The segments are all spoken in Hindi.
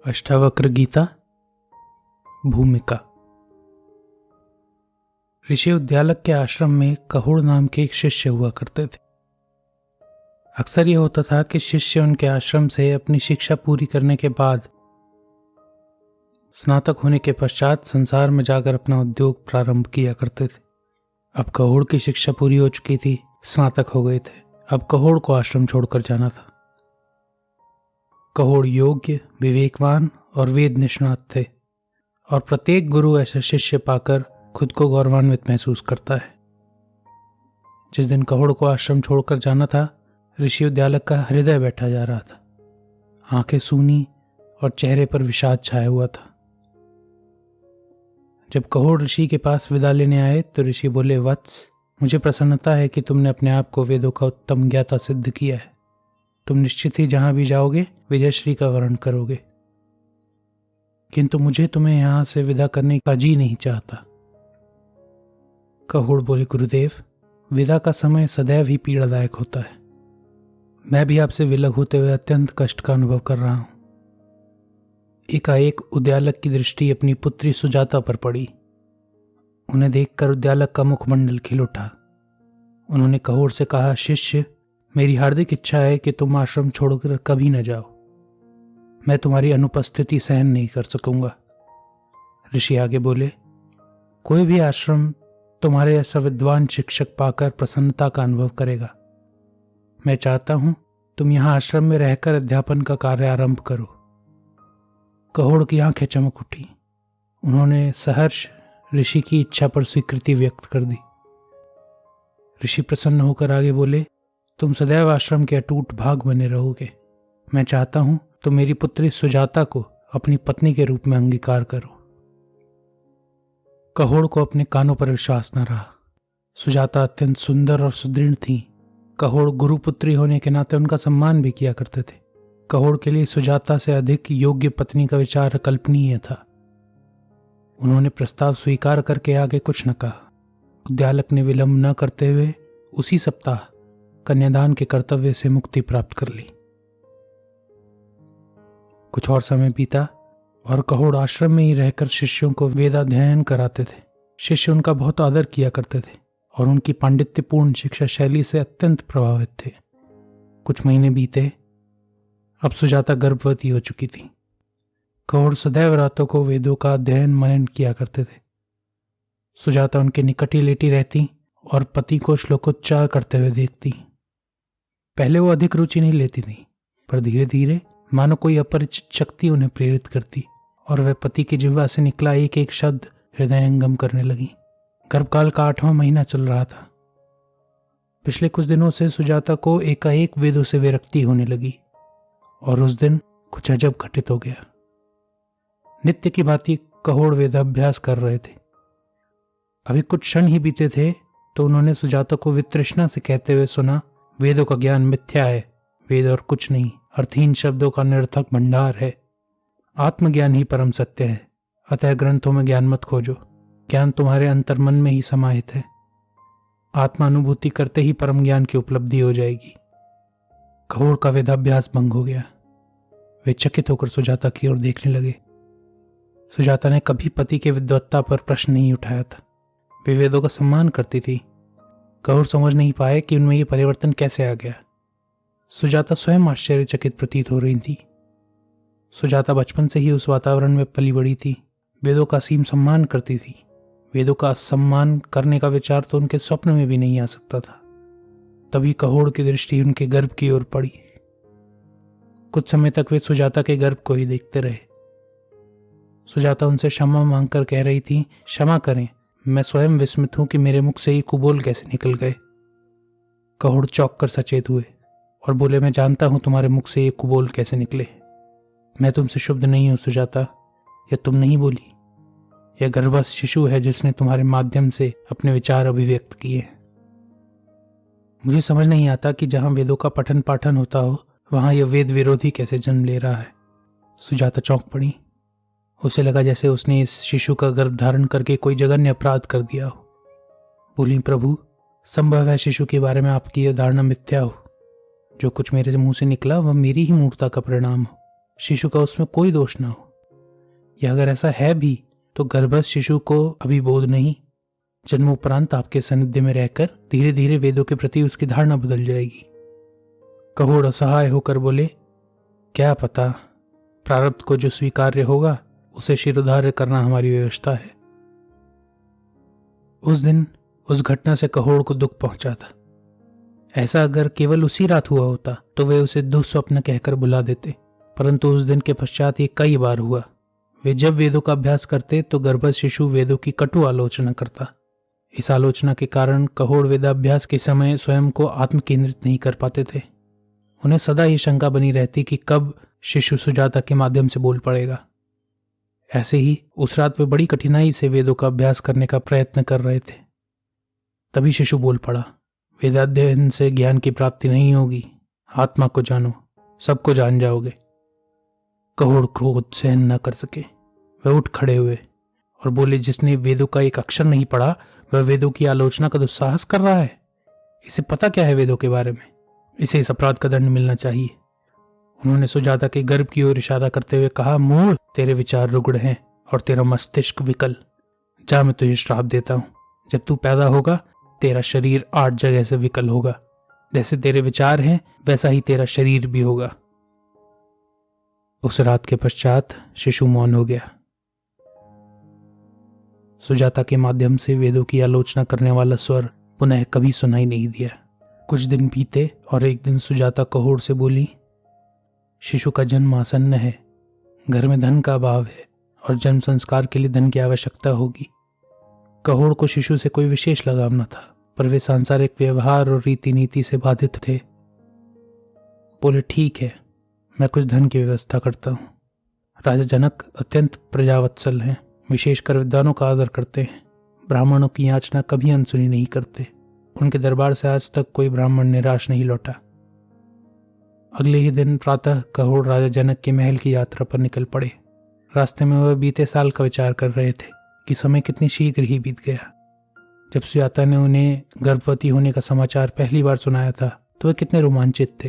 अष्टावक्र गीता भूमिका। ऋषि उद्यालक के आश्रम में कहुड़ नाम के एक शिष्य हुआ करते थे। अक्सर यह होता था कि शिष्य उनके आश्रम से अपनी शिक्षा पूरी करने के बाद स्नातक होने के पश्चात संसार में जाकर अपना उद्योग प्रारंभ किया करते थे। अब कहुड़ की शिक्षा पूरी हो चुकी थी, स्नातक हो गए थे। अब कहुड़ को आश्रम छोड़कर जाना था। कहुड़ योग्य, विवेकवान और वेद निष्णात थे और प्रत्येक गुरु ऐसा शिष्य पाकर खुद को गौरवान्वित महसूस करता है। जिस दिन कहुड़ को आश्रम छोड़कर जाना था, ऋषि उद्यालक का हृदय बैठा जा रहा था। आंखें सूनी और चेहरे पर विषाद छाया हुआ था। जब कहुड़ ऋषि के पास विदा लेने आए तो ऋषि बोले, वत्स, मुझे प्रसन्नता है कि तुमने अपने आप को वेदों का उत्तम ज्ञाता सिद्ध किया है। तुम निश्चित ही जहां भी जाओगे विजयश्री का वर्ण करोगे, किंतु मुझे तुम्हें यहां से विदा करने का जी नहीं चाहता। कहुड़ बोले, गुरुदेव, विदा का समय सदैव ही पीड़ादायक होता है। मैं भी आपसे विलग होते हुए अत्यंत कष्ट का अनुभव कर रहा हूं। एकाएक उद्यालक की दृष्टि अपनी पुत्री सुजाता पर पड़ी। उन्हें देखकर उद्यालक का मुखमंडल खिल उठा। उन्होंने कहुड़ से कहा, शिष्य, मेरी हार्दिक इच्छा है कि तुम आश्रम छोड़कर कभी न जाओ। मैं तुम्हारी अनुपस्थिति सहन नहीं कर सकूंगा। ऋषि आगे बोले, कोई भी आश्रम तुम्हारे ऐसा विद्वान शिक्षक पाकर प्रसन्नता का अनुभव करेगा। मैं चाहता हूं तुम यहां आश्रम में रहकर अध्यापन का कार्य आरंभ करो। कहुड़ की आंखें चमक उठी। उन्होंने सहर्ष ऋषि की इच्छा पर स्वीकृति व्यक्त कर दी। ऋषि प्रसन्न होकर आगे बोले, तुम सदैव आश्रम के अटूट भाग बने रहोगे। मैं चाहता हूं तुम मेरी पुत्री सुजाता को अपनी पत्नी के रूप में अंगीकार करो। कहुड़ को अपने कानों पर विश्वास न रहा। सुजाता अत्यंत सुंदर और सुदृढ़ थी। कहुड़ गुरुपुत्री होने के नाते उनका सम्मान भी किया करते थे। कहुड़ के लिए सुजाता से अधिक योग्य पत्नी का विचार अकल्पनीय था। उन्होंने प्रस्ताव स्वीकार करके आगे कुछ न कहा। उद्यालक ने विलंब न करते हुए उसी सप्ताह कन्यादान के कर्तव्य से मुक्ति प्राप्त कर ली। कुछ और समय बीता और कहुड़ आश्रम में ही रहकर शिष्यों को वेदाध्ययन कराते थे। शिष्य उनका बहुत आदर किया करते थे और उनकी पांडित्यपूर्ण शिक्षा शैली से अत्यंत प्रभावित थे। कुछ महीने बीते। अब सुजाता गर्भवती हो चुकी थी। कहुड़ सदैव रातों को वेदों का अध्ययन मनन किया करते थे। सुजाता उनके निकट ही लेटी रहती और पति को श्लोकोच्चार करते हुए देखती। पहले वो अधिक रुचि नहीं लेती थी, पर धीरे धीरे मानो कोई अपरिचित शक्ति उन्हें प्रेरित करती और वह पति की जिह्वा से निकला एक एक शब्द हृदयंगम करने लगी। गर्भकाल का 8वां महीना चल रहा था। पिछले कुछ दिनों से सुजाता को एकाएक वेदों से विरक्ति होने लगी और उस दिन कुछ अजब घटित हो गया। नित्य की भांति कहुड़ वेदाभ्यास कर रहे थे। अभी कुछ क्षण ही बीते थे तो उन्होंने सुजाता को वितृष्णा से कहते हुए सुना, वेदों का ज्ञान मिथ्या है। वेद और कुछ नहीं, अर्थहीन शब्दों का निरर्थक भंडार है। आत्मज्ञान ही परम सत्य है। अतः ग्रंथों में ज्ञान मत खोजो। ज्ञान तुम्हारे अंतर्मन में ही समाहित है। आत्मानुभूति करते ही परम ज्ञान की उपलब्धि हो जाएगी। कहुड़ का वेदाभ्यास भंग हो गया। वे चकित होकर सुजाता की ओर देखने लगे। सुजाता ने कभी पति के विद्वत्ता पर प्रश्न नहीं उठाया था। वे वेदों का सम्मान करती थी। कहुड़ समझ नहीं पाए कि उनमें ये परिवर्तन कैसे आ गया। सुजाता स्वयं आश्चर्यचकित प्रतीत हो रही थी। सुजाता बचपन से ही उस वातावरण में पली बड़ी थी। वेदों का असीम सम्मान करती थी। वेदों का सम्मान करने का विचार तो उनके स्वप्न में भी नहीं आ सकता था। तभी कहुड़ की दृष्टि उनके गर्भ की ओर पड़ी। कुछ समय तक वे सुजाता के गर्भ को ही देखते रहे। सुजाता उनसे क्षमा मांगकर कह रही थी, क्षमा करें, मैं स्वयं विस्मित हूं कि मेरे मुख से ये कुबोल कैसे निकल गए। कहुड़ चौंक कर सचेत हुए और बोले, मैं जानता हूं तुम्हारे मुख से ये कुबोल कैसे निकले। मैं तुमसे शुद्ध नहीं हूं सुजाता। यह तुम नहीं बोली, यह गर्भस्थ शिशु है जिसने तुम्हारे माध्यम से अपने विचार अभिव्यक्त किए। मुझे समझ नहीं आता कि जहां वेदों का पठन पाठन होता हो वहां यह वेद विरोधी कैसे जन्म ले रहा है। सुजाता चौंक पड़ी। उसे लगा जैसे उसने इस शिशु का गर्भ धारण करके कोई जघन्य अपराध कर दिया हो। बोली, प्रभु, संभव है शिशु के बारे में आपकी यह धारणा मिथ्या हो। जो कुछ मेरे मुंह से निकला वह मेरी ही मूर्खता का परिणाम हो। शिशु का उसमें कोई दोष ना हो, या अगर ऐसा है भी तो गर्भस्थ शिशु को अभी बोध नहीं। जन्मोपरांत आपके सानिध्य में रहकर धीरे धीरे वेदों के प्रति उसकी धारणा बदल जाएगी। कहोड़ असहाय होकर बोले, क्या पता, प्रारब्ध को जो स्वीकार्य होगा उसे शिरोधार्य करना हमारी व्यवस्था है। उस दिन उस घटना से कहोड़ को दुख पहुंचा था। ऐसा अगर केवल उसी रात हुआ होता तो वे उसे दुस्वप्न कहकर बुला देते, परंतु उस दिन के पश्चात ये कई बार हुआ। वे जब वेदों का अभ्यास करते तो गर्भस्थ शिशु वेदों की कटु आलोचना करता। इस आलोचना के कारण कहोड़ वेदाभ्यास के समय स्वयं को आत्म केंद्रित नहीं कर पाते थे। उन्हें सदा ये शंका बनी रहती कि कब शिशु सुजाता के माध्यम से बोल पड़ेगा। ऐसे ही उस रात वे बड़ी कठिनाई से वेदों का अभ्यास करने का प्रयत्न कर रहे थे। तभी शिशु बोल पड़ा, वेदाध्ययन से ज्ञान की प्राप्ति नहीं होगी, आत्मा को जानो, सबको जान जाओगे। कहोड़ क्रोध सहन न कर सके। वह उठ खड़े हुए और बोले, जिसने वेदों का एक अक्षर नहीं पढ़ा वह वेदों की आलोचना का दुस्साहस कर रहा है। इसे पता क्या है वेदों के बारे में? इसे इस अपराध का दंड मिलना चाहिए। उन्होंने सुजाता के गर्भ की ओर इशारा करते हुए कहा, मूढ़, तेरे विचार रुगड़ हैं और तेरा मस्तिष्क विकल। जा, मैं तुझे श्राप देता हूं। जब तू पैदा होगा तेरा शरीर 8 जगह से विकल होगा। जैसे तेरे विचार हैं वैसा ही तेरा शरीर भी होगा। उस रात के पश्चात शिशु मौन हो गया। सुजाता के माध्यम से वेदों की आलोचना करने वाला स्वर पुनः कभी सुनाई नहीं दिया। कुछ दिन बीते और एक दिन सुजाता कहोड़ से बोली, शिशु का जन्म आसन्न है। घर में धन का अभाव है और जन्म संस्कार के लिए धन की आवश्यकता होगी। कहोड़ को शिशु से कोई विशेष लगाव न था, पर वे सांसारिक व्यवहार और रीति नीति से बाधित थे। बोले, ठीक है, मैं कुछ धन की व्यवस्था करता हूँ। राजा जनक अत्यंत प्रजावत्सल हैं, विशेषकर विद्वानों का आदर करते हैं। ब्राह्मणों की याचना कभी अनसुनी नहीं करते। उनके दरबार से आज तक कोई ब्राह्मण निराश नहीं लौटा। अगले ही दिन प्रातः कहोड़ राजा जनक के महल की यात्रा पर निकल पड़े। रास्ते में वह बीते साल का विचार कर रहे थे कि समय कितनी शीघ्र ही बीत गया। जब सुजाता ने उन्हें गर्भवती होने का समाचार पहली बार सुनाया था तो वे कितने रोमांचित थे,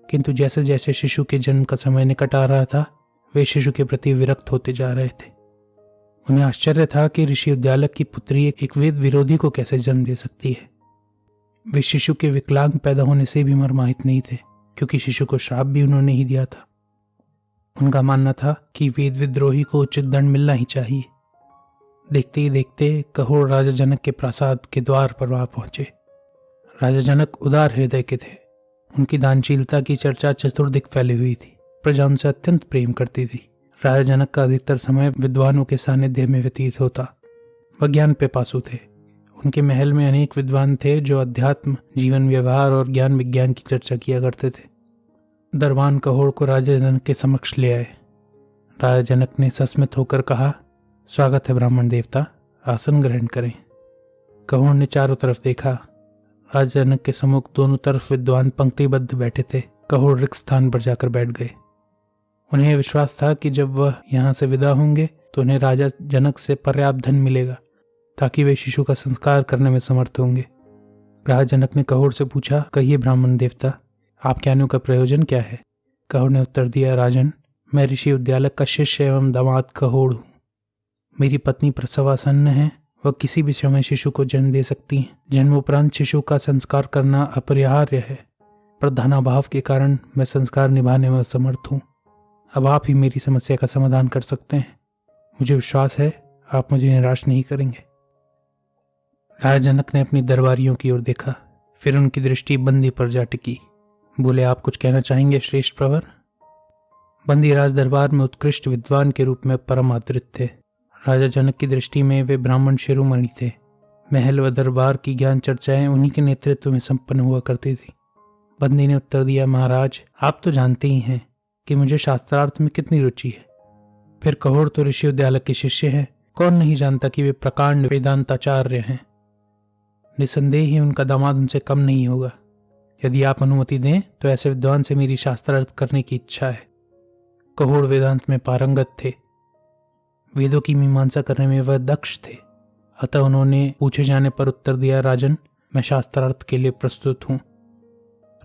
किंतु जैसे जैसे शिशु के जन्म का समय निकट आ रहा था वे शिशु के प्रति विरक्त होते जा रहे थे। उन्हें आश्चर्य था कि ऋषि उद्यालक की पुत्री एक वेद विरोधी को कैसे जन्म दे सकती है। वे शिशु के विकलांग पैदा होने से भी मर्माहित नहीं थे, क्योंकि शिशु को श्राप भी उन्होंने ही दिया था। उनका मानना था कि वेद विद्रोही को उचित दंड मिलना ही चाहिए। देखते ही देखते कहोड़ राजा जनक के प्रासाद के द्वार पर वहां पहुंचे। राजा जनक उदार हृदय के थे। उनकी दानशीलता की चर्चा चतुर्दिक फैली हुई थी। प्रजा उनसे अत्यंत प्रेम करती थी। राजा जनक का अधिकतर समय विद्वानों के सानिध्य में व्यतीत होता। वह ज्ञान पिपासु थे। उनके महल में अनेक विद्वान थे जो अध्यात्म, जीवन व्यवहार और ज्ञान विज्ञान की चर्चा किया करते थे। दरबान कहोड़ को राजा जनक के समक्ष ले आए। राजा जनक ने सस्मित होकर कहा, स्वागत है ब्राह्मण देवता, आसन ग्रहण करें। कहोड़ ने चारों तरफ देखा। राजा जनक के सम्मुख दोनों तरफ विद्वान पंक्तिबद्ध बैठे थे। कहोड़ रिक्त स्थान पर जाकर बैठ गए। उन्हें यह विश्वास था कि जब वह यहाँ से विदा होंगे तो उन्हें राजा जनक से पर्याप्त धन मिलेगा ताकि वे शिशु का संस्कार करने में समर्थ होंगे। राजा जनक ने कहोड़ से पूछा, कहिए ब्राह्मण देवता, आपके आने का प्रयोजन क्या है? कहोड़ ने उत्तर दिया, राजन, मैं ऋषि उद्यालक का शिष्य एवं दामाद कहोड़ हूँ। मेरी पत्नी प्रसवासन्न है। वह किसी भी समय शिशु को जन्म दे सकती हैं। जन्मोपरांत शिशु का संस्कार करना अपरिहार्य है, पर धनाभाव के कारण मैं संस्कार निभाने में असमर्थ हूँ। अब आप ही मेरी समस्या का समाधान कर सकते हैं। मुझे विश्वास है आप मुझे निराश नहीं करेंगे। राजा जनक ने अपनी दरबारियों की ओर देखा, फिर उनकी दृष्टि बंदी पर जा टिकी। बोले, आप कुछ कहना चाहेंगे श्रेष्ठ प्रवर? बंदी राज दरबार में उत्कृष्ट विद्वान के रूप में परम आदृत थे। राजा जनक की दृष्टि में वे ब्राह्मण शिरोमणि थे। महल व दरबार की ज्ञान चर्चाएं उन्हीं के नेतृत्व में संपन्न हुआ करती थी। बंदी ने उत्तर दिया, महाराज, आप तो जानते ही हैं कि मुझे शास्त्रार्थ में कितनी रुचि है। फिर कहोड़ तो ऋषि उद्यालक के शिष्य हैं। कौन नहीं जानता कि वे प्रकांड वेदांताचार्य हैं। निसंदेह ही उनका दामाद उनसे कम नहीं होगा। यदि आप अनुमति दें तो ऐसे विद्वान से मेरी शास्त्रार्थ करने की इच्छा है। कहोड़ वेदांत में पारंगत थे। वेदों की मीमांसा करने में वह दक्ष थे। अतः उन्होंने पूछे जाने पर उत्तर दिया, राजन, मैं शास्त्रार्थ के लिए प्रस्तुत हूँ।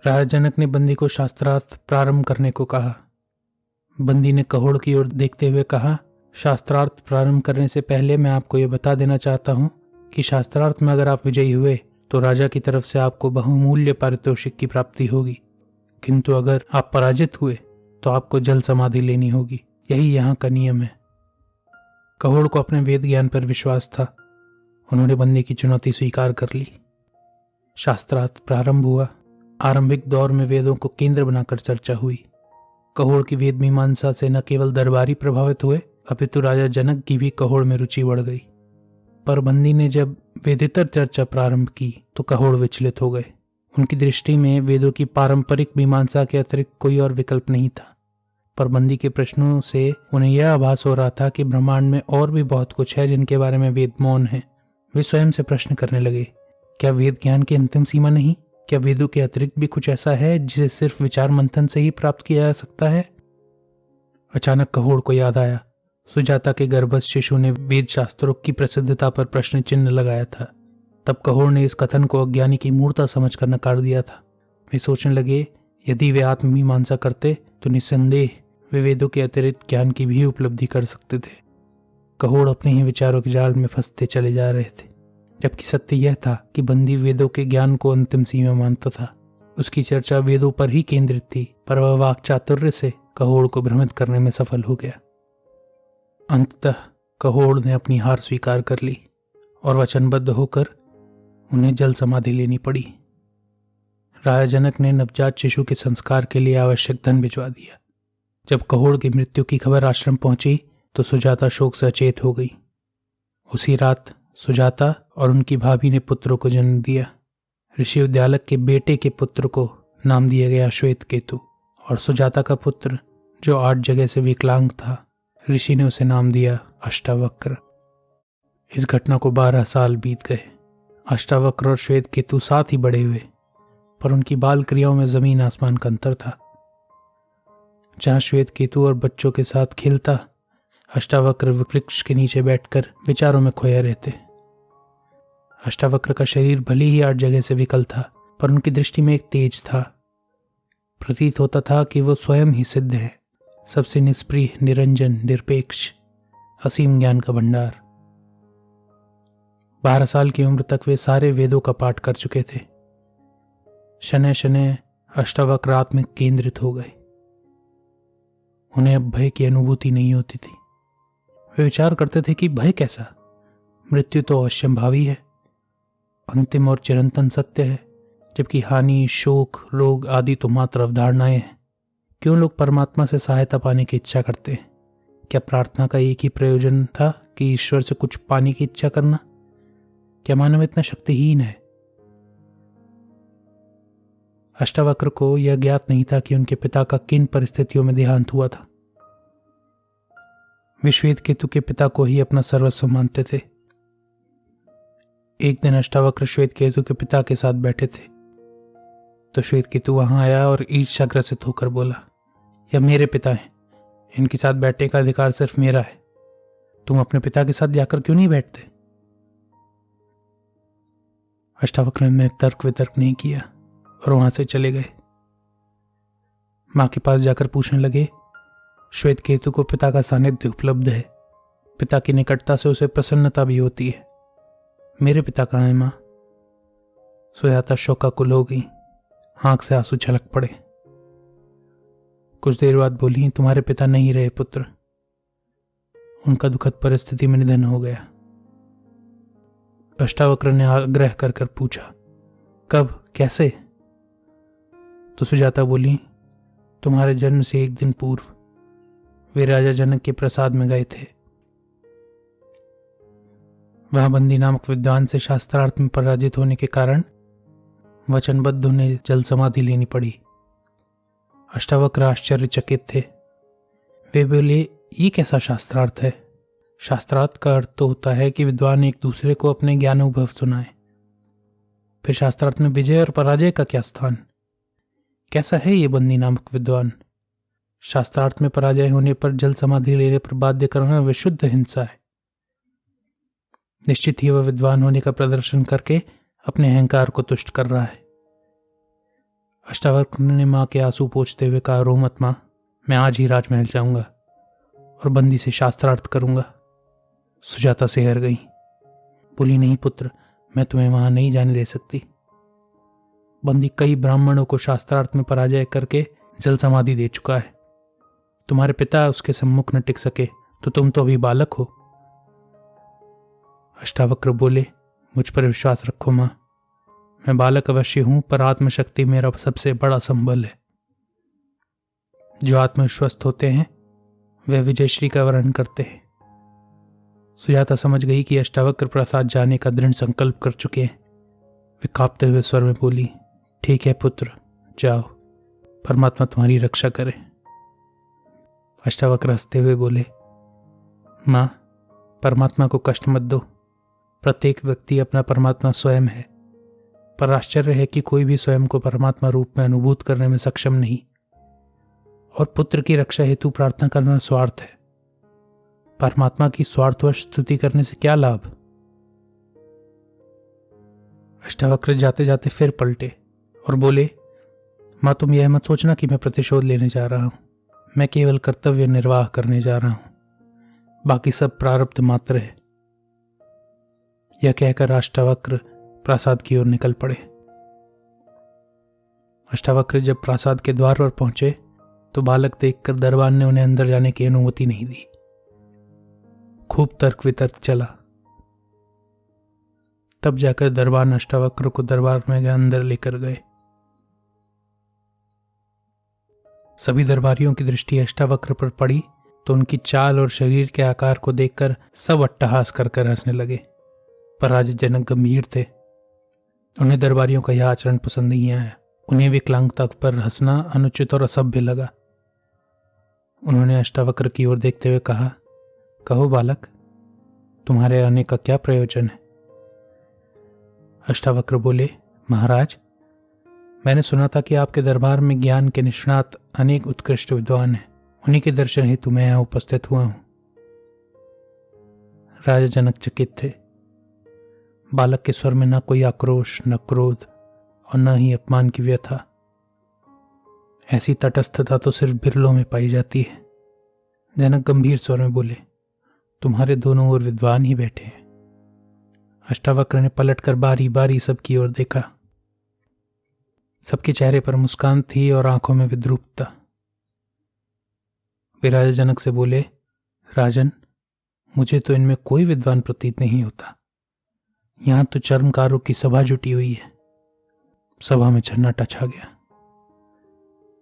राजा जनक ने बंदी को शास्त्रार्थ प्रारंभ करने को कहा। बंदी ने कहोड़ की ओर देखते हुए कहा, शास्त्रार्थ प्रारंभ करने से पहले मैं आपको यह बता देना चाहता हूँ कि शास्त्रार्थ में अगर आप विजयी हुए तो राजा की तरफ से आपको बहुमूल्य पारितोषिक की प्राप्ति होगी, किंतु अगर आप पराजित हुए तो आपको जल समाधि लेनी होगी। यही यहाँ का नियम है। कहोड़ को अपने वेद ज्ञान पर विश्वास था। उन्होंने बंदी की चुनौती स्वीकार कर ली। शास्त्रार्थ प्रारंभ हुआ। आरंभिक दौर में वेदों को केंद्र बनाकर चर्चा हुई। कहोड़ की वेद मीमांसा से न केवल दरबारी प्रभावित हुए, अपितु राजा जनक की भी कहोड़ में रुचि बढ़ गई। पर बंदी ने जब वेदेतर चर्चा प्रारंभ की तो कहोड़ विचलित हो गए। उनकी दृष्टि में वेदों की पारंपरिक मीमांसा के अतिरिक्त कोई और विकल्प नहीं था। पर बंदी के प्रश्नों से उन्हें यह आभास हो रहा था कि ब्रह्मांड में और भी बहुत कुछ है जिनके बारे में वेद मौन है। वे स्वयं से प्रश्न करने लगे, क्या वेद ज्ञान की अंतिम सीमा नहीं? क्या वेदों के अतिरिक्त भी कुछ ऐसा है जिसे सिर्फ विचार मंथन से ही प्राप्त किया जा सकता है? अचानक कहोड़ को याद आया, सुजाता के गर्भस्थ शिशु ने वेद शास्त्रों की प्रसिद्धता पर प्रश्न चिन्ह लगाया था। तब कहोड़ ने इस कथन को अज्ञानी की मूर्ता समझकर नकार दिया था। वे सोचने लगे, यदि वे आत्ममीमांसा करते तो निस्संदेह वे वेदों के अतिरिक्त ज्ञान की भी उपलब्धि कर सकते थे। कहोड़ अपने ही विचारों के जाल में फंसते चले जा रहे थे, जबकि सत्य यह था कि बंदी वेदों के ज्ञान को अंतिम सीमा मानता था। उसकी चर्चा वेदों पर ही केंद्रित थी, पर वह वाक चातुर्य से कहोड़ को भ्रमित करने में सफल हो गया। अंततः कहोड़ ने अपनी हार स्वीकार कर ली और वचनबद्ध होकर उन्हें जल समाधि लेनी पड़ी। राजा जनक ने नवजात शिशु के संस्कार के लिए आवश्यक धन भिजवा दिया। जब कहोड़ की मृत्यु की खबर आश्रम पहुंची तो सुजाता शोक से अचेत हो गई। उसी रात सुजाता और उनकी भाभी ने पुत्रों को जन्म दिया। ऋषि उद्यालक के बेटे के पुत्र को नाम दिया गया श्वेत केतु, और सुजाता का पुत्र जो 8 जगह से विकलांग था, ऋषि ने उसे नाम दिया अष्टावक्र। इस घटना को 12 साल बीत गए। अष्टावक्र और श्वेत केतु साथ ही बड़े हुए, पर उनकी बाल क्रियाओं में जमीन आसमान का अंतर था। जहां श्वेत केतु और बच्चों के साथ खेलता, अष्टावक्र वृक्ष के नीचे बैठकर विचारों में खोया रहते। अष्टावक्र का शरीर भले ही 8 जगह से विकल था, पर उनकी दृष्टि में एक तेज था। प्रतीत होता था कि वो स्वयं ही सिद्ध है, सबसे निष्प्रिय, निरंजन, निरपेक्ष, असीम ज्ञान का भंडार। 12 साल की उम्र तक वे सारे वेदों का पाठ कर चुके थे। शनय शनय अष्टावक्र आत्मिक केंद्रित हो गए। उन्हें अब भय की अनुभूति नहीं होती थी। वे विचार करते थे कि भय कैसा? मृत्यु तो अवश्यंभावी है, अंतिम और चिरंतन सत्य है, जबकि हानि, शोक, रोग आदि तो मात्र अवधारणाएं हैं। क्यों लोग परमात्मा से सहायता पाने की इच्छा करते हैं? क्या प्रार्थना का एक ही प्रयोजन था कि ईश्वर से कुछ पाने की इच्छा करना? क्या मानव इतना शक्तिहीन है? अष्टावक्र को यह ज्ञात नहीं था कि उनके पिता का किन परिस्थितियों में देहांत हुआ था। वे श्वेत केतु के पिता को ही अपना सर्वस्व मानते थे। एक दिन अष्टावक्र श्वेत केतु के पिता के साथ बैठे थे तो श्वेत केतु वहां आया और ईर्ष्याग्रसित होकर बोला, यह मेरे पिता हैं, इनके साथ बैठने का अधिकार सिर्फ मेरा है। तुम अपने पिता के साथ जाकर क्यों नहीं बैठते? अष्टावक्र ने तर्क वितर्क नहीं किया और वहां से चले गए। मां के पास जाकर पूछने लगे, श्वेत केतु को पिता का सानिध्य उपलब्ध है, पिता की निकटता से उसे प्रसन्नता भी होती है, मेरे पिता कहाँ हैं मां? सुजाता शोकाकुल हो गई, आंख से आंसू छलक पड़े। कुछ देर बाद बोली, तुम्हारे पिता नहीं रहे पुत्र, उनका दुखद परिस्थिति में निधन हो गया। अष्टावक्र ने आग्रह कर कर पूछा, कब, कैसे? तो सुजाता बोली, तुम्हारे जन्म से 1 दिन पूर्व वे राजा जनक के प्रसाद में गए थे। वह बंदी नामक विद्वान से शास्त्रार्थ में पराजित होने के कारण वचनबद्ध उन्हें जल समाधि लेनी पड़ी। अष्टावक्र आश्चर्यचकित थे। वे बोले, ये कैसा शास्त्रार्थ है? शास्त्रार्थ का अर्थ तो होता है कि विद्वान एक दूसरे को अपने ज्ञानानुभव सुनाए। फिर शास्त्रार्थ में विजय और पराजय का क्या स्थान? कैसा है ये बंदी नामक विद्वान? शास्त्रार्थ में पराजय होने पर जल समाधि लेने पर बाध्य करना विशुद्ध हिंसा है। निश्चित ही वह विद्वान होने का प्रदर्शन करके अपने अहंकार को तुष्ट कर रहा है। अष्टावक्र ने मां के आंसू पोंछते हुए कहा, रो मत मां, मैं आज ही राजमहल जाऊंगा और बंदी से शास्त्रार्थ करूंगा। सुजाता सिहर गई, बोली, नहीं पुत्र, मैं तुम्हें वहां नहीं जाने दे सकती। बंदी कई ब्राह्मणों को शास्त्रार्थ में पराजय करके जल समाधि दे चुका है। तुम्हारे पिता उसके सम्मुख न टिक सके तो तुम तो अभी बालक हो। अष्टावक्र बोले, मुझ पर विश्वास रखो मां, मैं बालक अवश्य हूं पर आत्मशक्ति मेरा सबसे बड़ा संबल है। जो आत्मविश्वस्त होते हैं वे विजयश्री का वर्ण करते हैं। सुजाता समझ गई कि अष्टावक्र प्रासाद जाने का दृढ़ संकल्प कर चुके हैं। वे कांपते हुए स्वर में बोली, ठीक है पुत्र, जाओ, परमात्मा तुम्हारी रक्षा करे। अष्टावक्र हंसते हुए बोले, मां, परमात्मा को कष्ट मत दो। प्रत्येक व्यक्ति अपना परमात्मा स्वयं है, पर आश्चर्य है कि कोई भी स्वयं को परमात्मा रूप में अनुभूत करने में सक्षम नहीं। और पुत्र की रक्षा हेतु प्रार्थना करना स्वार्थ है। परमात्मा की स्वार्थवश स्तुति करने से क्या लाभ। अष्टावक्र जाते जाते फिर पलटे और बोले, मां, तुम यह मत सोचना कि मैं प्रतिशोध लेने जा रहा हूं। मैं केवल कर्तव्य निर्वाह करने जा रहा हूं, बाकी सब प्रारब्ध मात्र है। यह कहकर अष्टावक्र प्रासाद की ओर निकल पड़े। अष्टावक्र जब प्रासाद के द्वार पर पहुंचे तो बालक देखकर दरबान ने उन्हें अंदर जाने की अनुमति नहीं दी। खूब तर्क वितर्क चला, तब जाकर दरबान अष्टावक्र को दरबार में अंदर लेकर गए। सभी दरबारियों की दृष्टि अष्टावक्र पर पड़ी तो उनकी चाल और शरीर के आकार को देखकर सब अट्टहास कर हंसने लगे। पर राजा जनक गंभीर थे। उन्हें दरबारियों का यह आचरण पसंद नहीं आया। उन्हें विकलांगता पर हंसना अनुचित और असभ्य लगा। उन्होंने अष्टावक्र की ओर देखते हुए कहा, कहो बालक, तुम्हारे आने का क्या प्रयोजन है। अष्टावक्र बोले, महाराज, मैंने सुना था कि आपके दरबार में ज्ञान के निष्णात अनेक उत्कृष्ट विद्वान हैं। उन्हीं के दर्शन हेतु मैं यहां उपस्थित हुआ हूं। राजा जनक चकित थे। बालक के स्वर में न कोई आक्रोश, न क्रोध और न ही अपमान की व्यथा। ऐसी तटस्थता तो सिर्फ बिरलों में पाई जाती है। जनक गंभीर स्वर में बोले, तुम्हारे दोनों ओर विद्वान ही बैठे हैं। अष्टावक्र ने पलटकर बारी बारी सबकी ओर देखा। सबके चेहरे पर मुस्कान थी और आंखों में विद्रूपता। वे राजा जनक से बोले, राजन, मुझे तो इनमें कोई विद्वान प्रतीत नहीं होता। यहां तो चर्मकारों की सभा जुटी हुई है। सभा में सन्नाटा छा गया।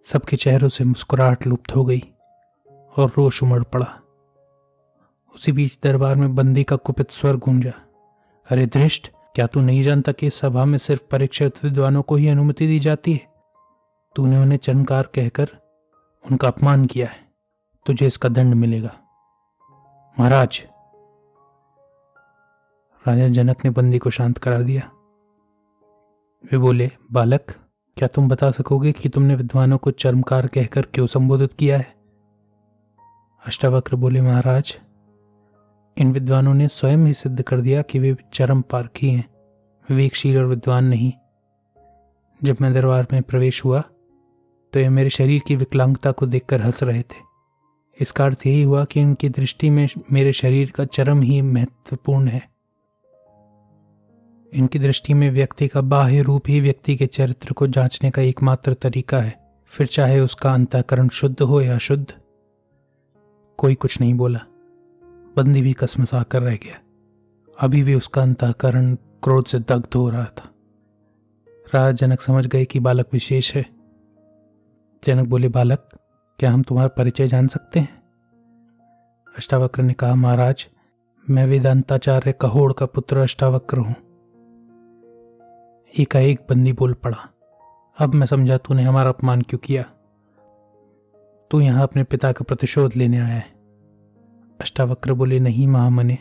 सबके चेहरों से मुस्कुराहट लुप्त हो गई और रोष उमड़ पड़ा। उसी बीच दरबार में बंदी का कुपित स्वर गूंजा, अरे धृष्ट, क्या तू नहीं जानता कि इस सभा में सिर्फ परीक्षित विद्वानों को ही अनुमति दी जाती है? तूने उन्हें चरणकार कहकर उनका अपमान किया है। तुझे इसका दंड मिलेगा। महाराज, राजा जनक ने बंदी को शांत करा दिया। वे बोले, बालक, क्या तुम बता सकोगे कि तुमने विद्वानों को चर्मकार कहकर क्यों संबोधित किया है? अष्टावक्र बोले, महाराज, इन विद्वानों ने स्वयं ही सिद्ध कर दिया कि वे चरम पारखी हैं, विवेकशील और विद्वान नहीं। जब मैं दरबार में प्रवेश हुआ तो ये मेरे शरीर की विकलांगता को देखकर हंस रहे थे। इसका अर्थ यही हुआ कि इनकी दृष्टि में मेरे शरीर का चरम ही महत्वपूर्ण है। इनकी दृष्टि में व्यक्ति का बाह्य रूप ही व्यक्ति के चरित्र को जांचने का एकमात्र तरीका है, फिर चाहे उसका अंतःकरण शुद्ध हो या अशुद्ध। कोई कुछ नहीं बोला। बंदी भी कसमसा कर रह गया। अभी भी उसका अंतःकरण क्रोध से दग्ध हो रहा था। राजा जनक समझ गए कि बालक विशेष है। जनक बोले, बालक, क्या हम तुम्हारा परिचय जान सकते हैं? अष्टावक्र ने कहा, महाराज, मैं वेदांताचार्य कहोड़ का पुत्र अष्टावक्र हूं। एकाएक बंदी बोल पड़ा, अब मैं समझा तूने हमारा अपमान क्यों किया। तू यहां अपने पिता का प्रतिशोध लेने आया है। अष्टावक्र बोले, नहीं महामने,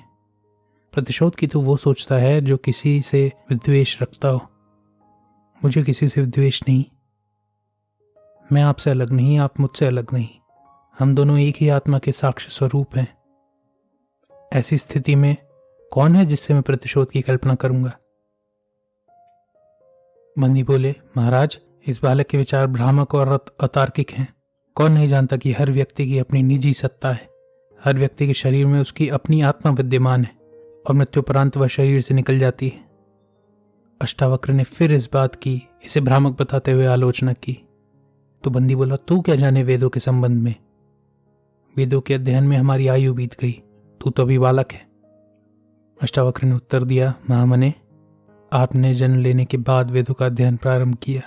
प्रतिशोध की तो वो सोचता है जो किसी से विद्वेष रखता हो। मुझे किसी से विद्वेष नहीं। मैं आपसे अलग नहीं, आप मुझसे अलग नहीं। हम दोनों एक ही आत्मा के साक्ष्य स्वरूप हैं। ऐसी स्थिति में कौन है जिससे मैं प्रतिशोध की कल्पना करूंगा? बंदी बोले, महाराज, इस बालक के विचार भ्रामक और अतार्किक हैं। कौन नहीं जानता कि हर व्यक्ति की अपनी निजी सत्ता है, हर व्यक्ति के शरीर में उसकी अपनी आत्मा विद्यमान है और मृत्युपरांत वह शरीर से निकल जाती है। अष्टावक्र ने फिर इस बात की इसे भ्रामक बताते हुए आलोचना की। तो बंदी बोला, तू क्या जाने वेदों के संबंध में? वेदों के अध्ययन में हमारी आयु बीत गई, तू तो अभी बालक है। अष्टावक्र ने उत्तर दिया, महामने, आपने जन्म लेने के बाद वेदों का अध्ययन प्रारंभ किया,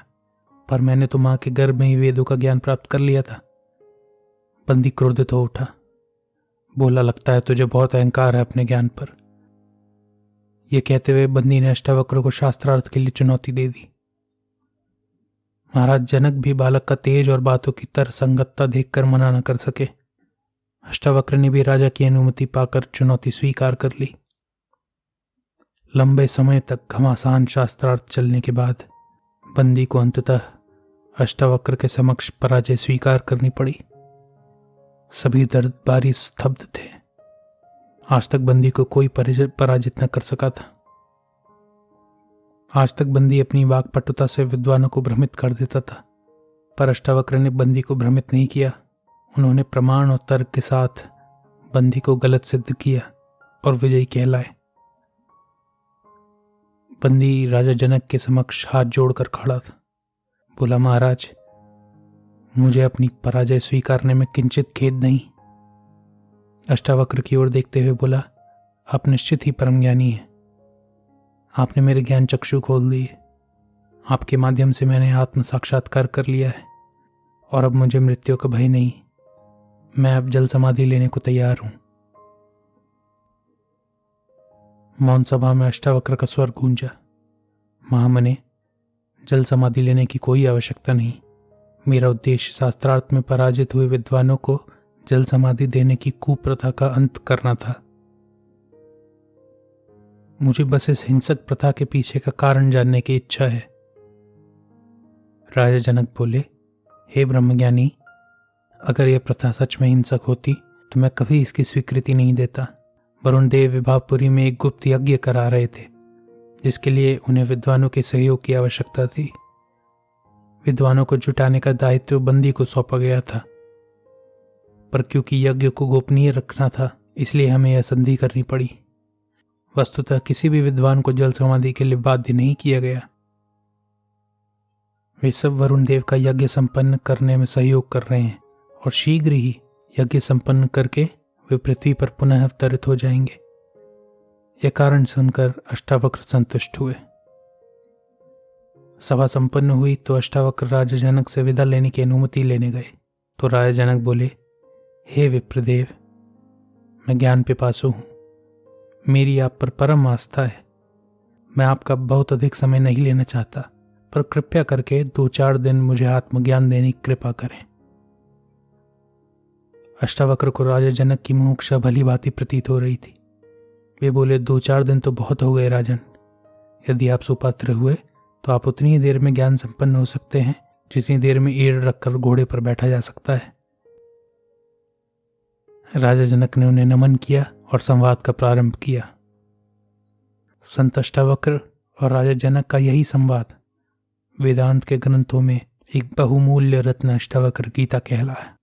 पर मैंने तो मां के गर्भ में ही वेदों का ज्ञान प्राप्त कर लिया था। बंदी क्रोधित हो उठा, बोला, लगता है तुझे बहुत अहंकार है अपने ज्ञान पर। यह कहते हुए बंदी ने अष्टावक्र को शास्त्रार्थ के लिए चुनौती दे दी। महाराज जनक भी बालक का तेज और बातों की तर्कसंगतता देखकर मना न कर सके। अष्टावक्र ने भी राजा की अनुमति पाकर चुनौती स्वीकार कर ली। लंबे समय तक घमासान शास्त्रार्थ चलने के बाद बंदी को अंततः अष्टावक्र के समक्ष पराजय स्वीकार करनी पड़ी। सभी दरबारी स्तब्ध थे। आज तक बंदी को कोई पराजित न कर सका था। आज तक बंदी अपनी वाक्पटुता से विद्वानों को भ्रमित कर देता था, पर अष्टावक्र ने बंदी को भ्रमित नहीं किया। उन्होंने प्रमाण और तर्क के साथ बंदी को गलत सिद्ध किया और विजयी कहलाए। बंदी राजा जनक के समक्ष हाथ जोड़कर खड़ा था। बोला, महाराज, मुझे अपनी पराजय स्वीकारने में किंचित खेद नहीं। अष्टावक्र की ओर देखते हुए बोला, आप निश्चित ही परम ज्ञानी हैं। आपने मेरे ज्ञान चक्षु खोल दिए। आपके माध्यम से मैंने आत्म साक्षात्कार कर लिया है और अब मुझे मृत्यु का भय नहीं। मैं अब जल समाधि लेने को तैयार हूं। मौन सभा में अष्टावक्र का स्वर गूंजा, महामने, जल समाधि लेने की कोई आवश्यकता नहीं। मेरा उद्देश्य शास्त्रार्थ में पराजित हुए विद्वानों को जल समाधि देने की कुप्रथा का अंत करना था। मुझे बस इस हिंसक प्रथा के पीछे का कारण जानने की इच्छा है। राजा जनक बोले, हे ब्रह्मज्ञानी, अगर यह प्रथा सच में हिंसक होती तो मैं कभी इसकी स्वीकृति नहीं देता। वरुण देव विभापुरी में एक गुप्त यज्ञ करा रहे थे, जिसके लिए उन्हें विद्वानों के सहयोग की आवश्यकता थी। विद्वानों को जुटाने का दायित्व बंदी को सौंपा गया था, पर क्योंकि यज्ञ को गोपनीय रखना था, इसलिए हमें यह संधि करनी पड़ी। वस्तुतः किसी भी विद्वान को जल समाधि के लिए बाध्य नहीं किया गया। वे सब वरुण देव का यज्ञ संपन्न करने में सहयोग कर रहे हैं और शीघ्र ही यज्ञ संपन्न करके वे पृथ्वी पर पुनः अवतरित हो जाएंगे। यह कारण सुनकर अष्टावक्र संतुष्ट हुए। सभा संपन्न हुई तो अष्टावक्र राजा जनक से विदा लेने की अनुमति लेने गए तो राजा जनक बोले, हे विप्रदेव, मैं ज्ञान पिपासु हूं। मेरी आप पर परम आस्था है। मैं आपका बहुत अधिक समय नहीं लेना चाहता, पर कृपया करके 2-4 दिन मुझे आत्मज्ञान देने की कृपा करें। अष्टावक्र को राजा जनक की मुमुक्षा भली भांति प्रतीत हो रही थी। वे बोले, 2-4 दिन तो बहुत हो गए राजन। यदि आप सुपात्र हुए तो आप उतनी ही देर में ज्ञान संपन्न हो सकते हैं जितनी देर में एड़ रखकर घोड़े पर बैठा जा सकता है। राजा जनक ने उन्हें नमन किया और संवाद का प्रारंभ किया। संत अष्टावक्र और राजा जनक का यही संवाद वेदांत के ग्रंथों में एक बहुमूल्य रत्न अष्टावक्र गीता कहलाया।